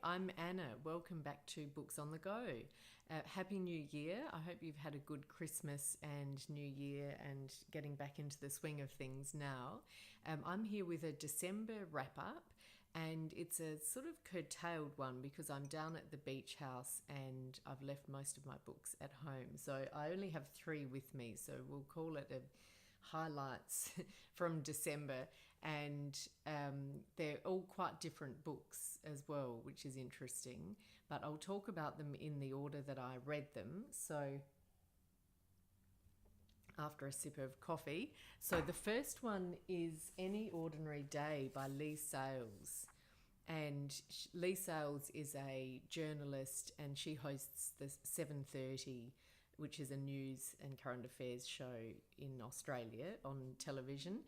Hi, I'm Anna. Welcome back to Books on the Go. Happy New Year. I hope you've had a good Christmas and New Year and getting back into the swing of things now. I'm here with a December wrap-up, and it's a sort of curtailed one because I'm down at the beach house and I've left most of my books at home. So I only have 3 with me, so we'll call it a highlights from December, and they're all quite different books as well, which is interesting, but I'll talk about them in the order that I read them. So after a sip of coffee, so the first one is Any Ordinary Day by Leigh Sales. And Leigh Sales is a journalist and she hosts the 7:30, which is a news and current affairs show in Australia on television.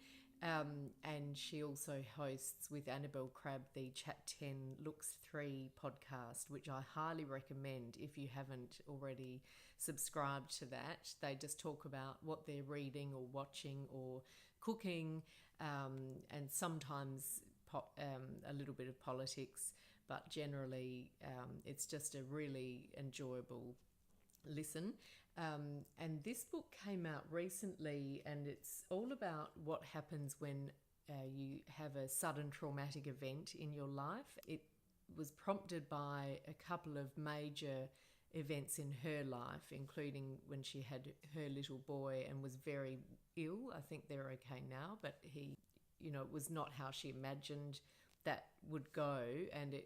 And she also hosts with Annabelle Crabb the Chat 10 Looks 3 podcast, which I highly recommend if you haven't already subscribed to that. They just talk about what they're reading or watching or cooking, and sometimes a little bit of politics, but generally it's just a really enjoyable listen. And this book came out recently, and it's all about what happens when you have a sudden traumatic event in your life. It was prompted by a couple of major events in her life, including when she had her little boy and was very ill. I think they're okay now, but it was not how she imagined that would go, and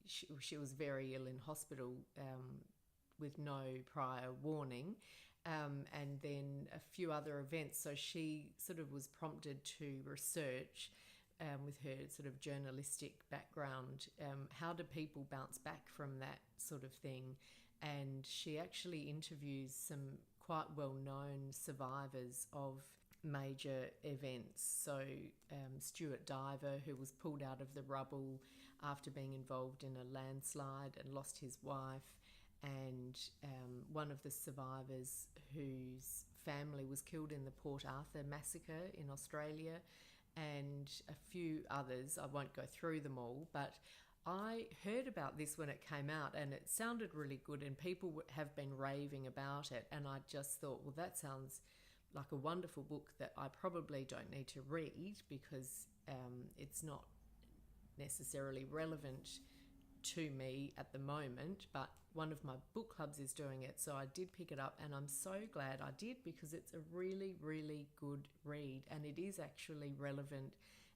she was very ill in hospital with no prior warning, and then a few other events. So she sort of was prompted to research, with her sort of journalistic background, how do people bounce back from that sort of thing. And she actually interviews some quite well-known survivors of major events. So Stuart Diver, who was pulled out of the rubble after being involved in a landslide and lost his wife, and one of the survivors whose family was killed in the Port Arthur massacre in Australia, and a few others. I won't go through them all, but I heard about this when it came out and it sounded really good, and people have been raving about it, and I just thought, well, that sounds like a wonderful book that I probably don't need to read because it's not necessarily relevant to me at the moment, but one of my book clubs is doing it, so I did pick it up, and I'm so glad I did because it's a really, really good read, and it is actually relevant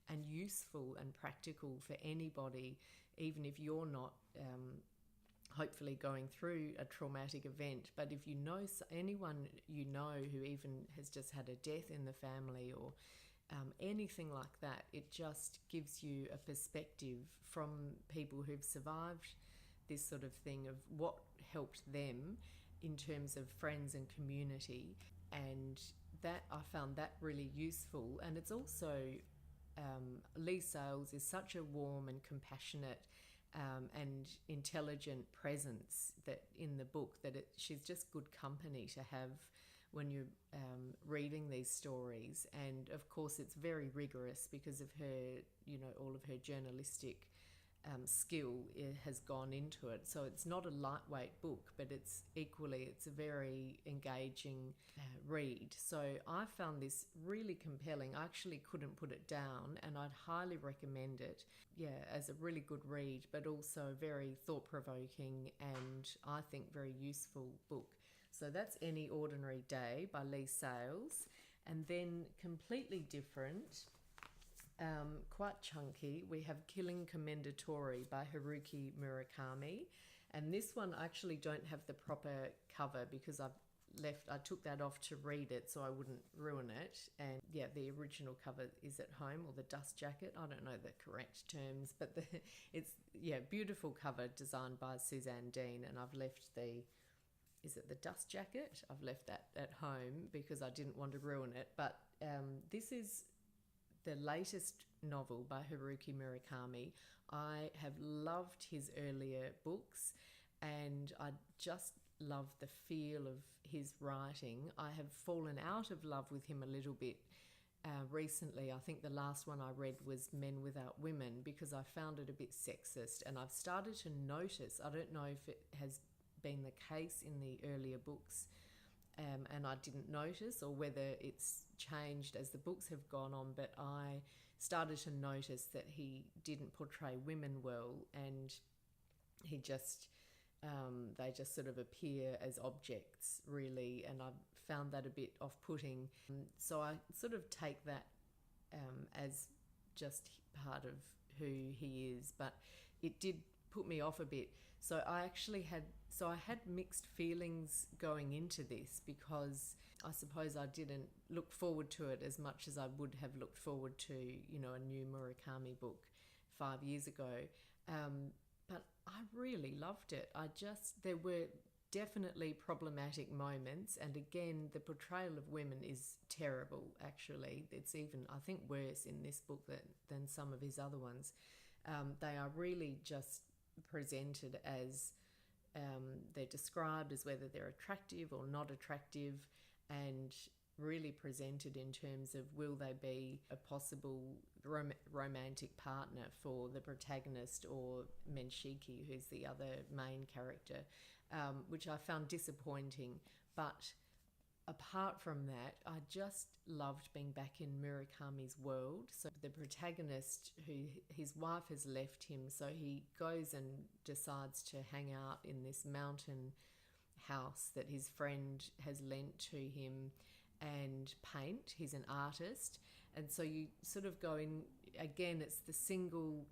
and useful and practical for anybody, even if you're not hopefully going through a traumatic event. But if you know anyone you know who even has just had a death in the family or anything like that, it just gives you a perspective from people who've survived this sort of thing of what helped them in terms of friends and community. And that I found that really useful. And it's also Leigh Sales is such a warm and compassionate and intelligent presence that in the book that she's just good company to have when you're reading these stories. And of course it's very rigorous because of her, all of her journalistic skill has gone into it. So it's not a lightweight book, but it's a very engaging read. So I found this really compelling. I actually couldn't put it down, and I'd highly recommend it, as a really good read, but also very thought-provoking and I think very useful book. So that's Any Ordinary Day by Leigh Sales. And then completely different, quite chunky, we have Killing Commendatory by Haruki Murakami. And this one I actually don't have the proper cover because I took that off to read it so I wouldn't ruin it. And the original cover is at home, or the dust jacket. I don't know the correct terms, but it's beautiful cover designed by Suzanne Dean. And I've left is it the dust jacket? I've left that at home because I didn't want to ruin it. But this is the latest novel by Haruki Murakami. I have loved his earlier books, and I just love the feel of his writing. I have fallen out of love with him a little bit recently. I think the last one I read was Men Without Women, because I found it a bit sexist, and I've started to notice, I don't know if it has been the case in the earlier books, and I didn't notice, or whether it's changed as the books have gone on, but I started to notice that he didn't portray women well, and he just they just sort of appear as objects, really, and I found that a bit off-putting. So I sort of take that as just part of who he is, but it did put me off a bit. So I had mixed feelings going into this, because I suppose I didn't look forward to it as much as I would have looked forward to, a new Murakami book 5 years ago. But I really loved it. There were definitely problematic moments, and again, the portrayal of women is terrible, actually. It's even, I think, worse in this book than some of his other ones. They are really just presented as, they're described as whether they're attractive or not attractive, and really presented in terms of, will they be a possible romantic partner for the protagonist, or Menshiki, who's the other main character, which I found disappointing. But apart from that, I just loved being back in Murakami's world. So the protagonist, his wife has left him, so he goes and decides to hang out in this mountain house that his friend has lent to him and paint. He's an artist, and so you sort of go in, again, it's the single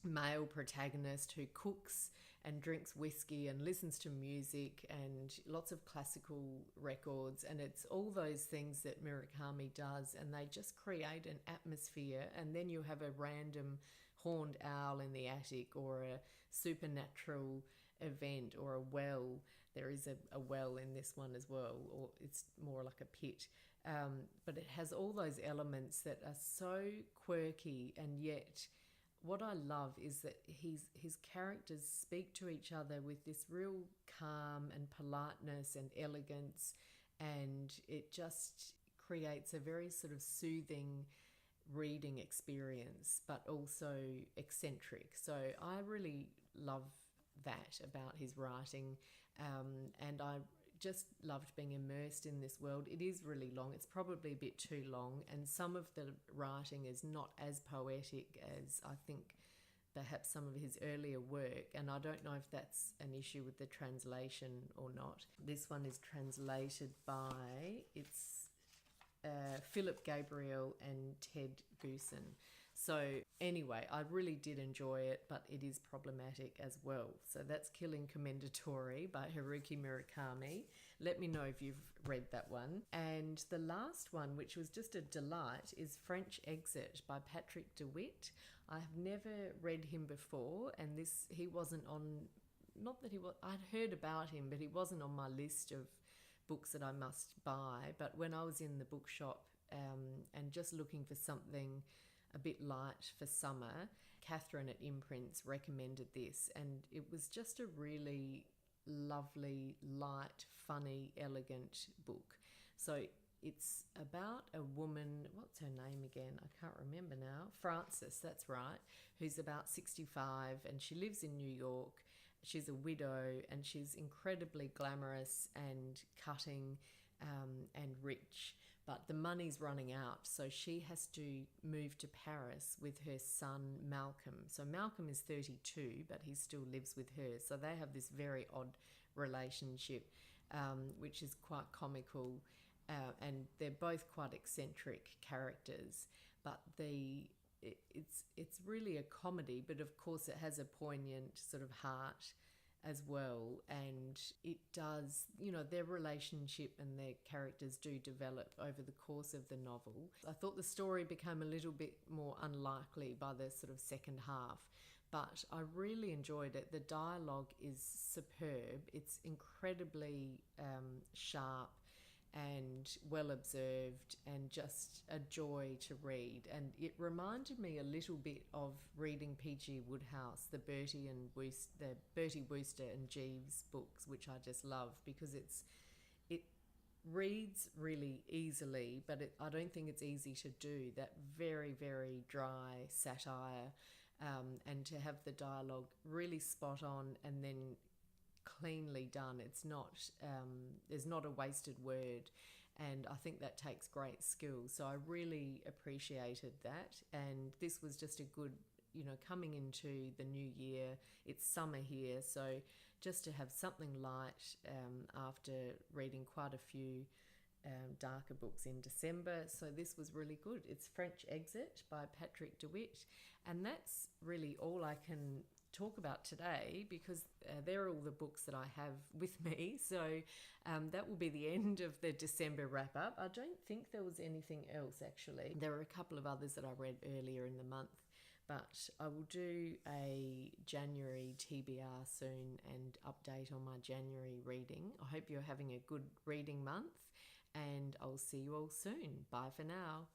male protagonist who cooks and drinks whiskey and listens to music and lots of classical records, and it's all those things that Murakami does, and they just create an atmosphere. And then you have a random horned owl in the attic, or a supernatural event, or a well. There is a well in this one as well, or it's more like a pit. But it has all those elements that are so quirky, and yet what I love is that his characters speak to each other with this real calm and politeness and elegance, and it just creates a very sort of soothing reading experience, but also eccentric. So I really love that about his writing, and I just loved being immersed in this world. It is really long. It's probably a bit too long, and some of the writing is not as poetic as I think perhaps some of his earlier work, and I don't know if that's an issue with the translation or not. This one is translated by, Philip Gabriel and Ted Goosen. So anyway, I really did enjoy it, but it is problematic as well. So that's Killing Commendatore by Haruki Murakami. Let me know if you've read that one. And the last one, which was just a delight, is French Exit by Patrick DeWitt. I've never read him before, and he wasn't on, not that he was, I'd heard about him, but he wasn't on my list of books that I must buy. But when I was in the bookshop and just looking for something a bit light for summer, Catherine at Imprints recommended this, and it was just a really lovely, light, funny, elegant book. So it's about a woman, what's her name again? I can't remember now. Frances, that's right, who's about 65, and she lives in New York. She's a widow, and she's incredibly glamorous and cutting and rich. But the money's running out, so she has to move to Paris with her son, Malcolm. So Malcolm is 32, but he still lives with her. So they have this very odd relationship, which is quite comical. And they're both quite eccentric characters. But it's really a comedy, but of course it has a poignant sort of heart as well, and it does, their relationship and their characters do develop over the course of the novel. I thought the story became a little bit more unlikely by the sort of second half, but I really enjoyed it. The dialogue is superb. It's incredibly sharp and well observed, and just a joy to read. And it reminded me a little bit of reading P.G. Wodehouse, the Bertie Wooster and Jeeves books, which I just love, because reads really easily, but I don't think it's easy to do that very, very dry satire, and to have the dialogue really spot on and then cleanly done. It's not, there's not a wasted word, and I think that takes great skill. So I really appreciated that, and this was just a good, coming into the new year. It's summer here, so just to have something light, after reading quite a few darker books in December. So this was really good. It's French Exit by Patrick DeWitt, and that's really all I can talk about today, because they're all the books that I have with me. So that will be the end of the December wrap up. I don't think there was anything else, actually. There were a couple of others that I read earlier in the month, but I will do a January TBR soon and update on my January reading. I hope you're having a good reading month, and I'll see you all soon. Bye for now.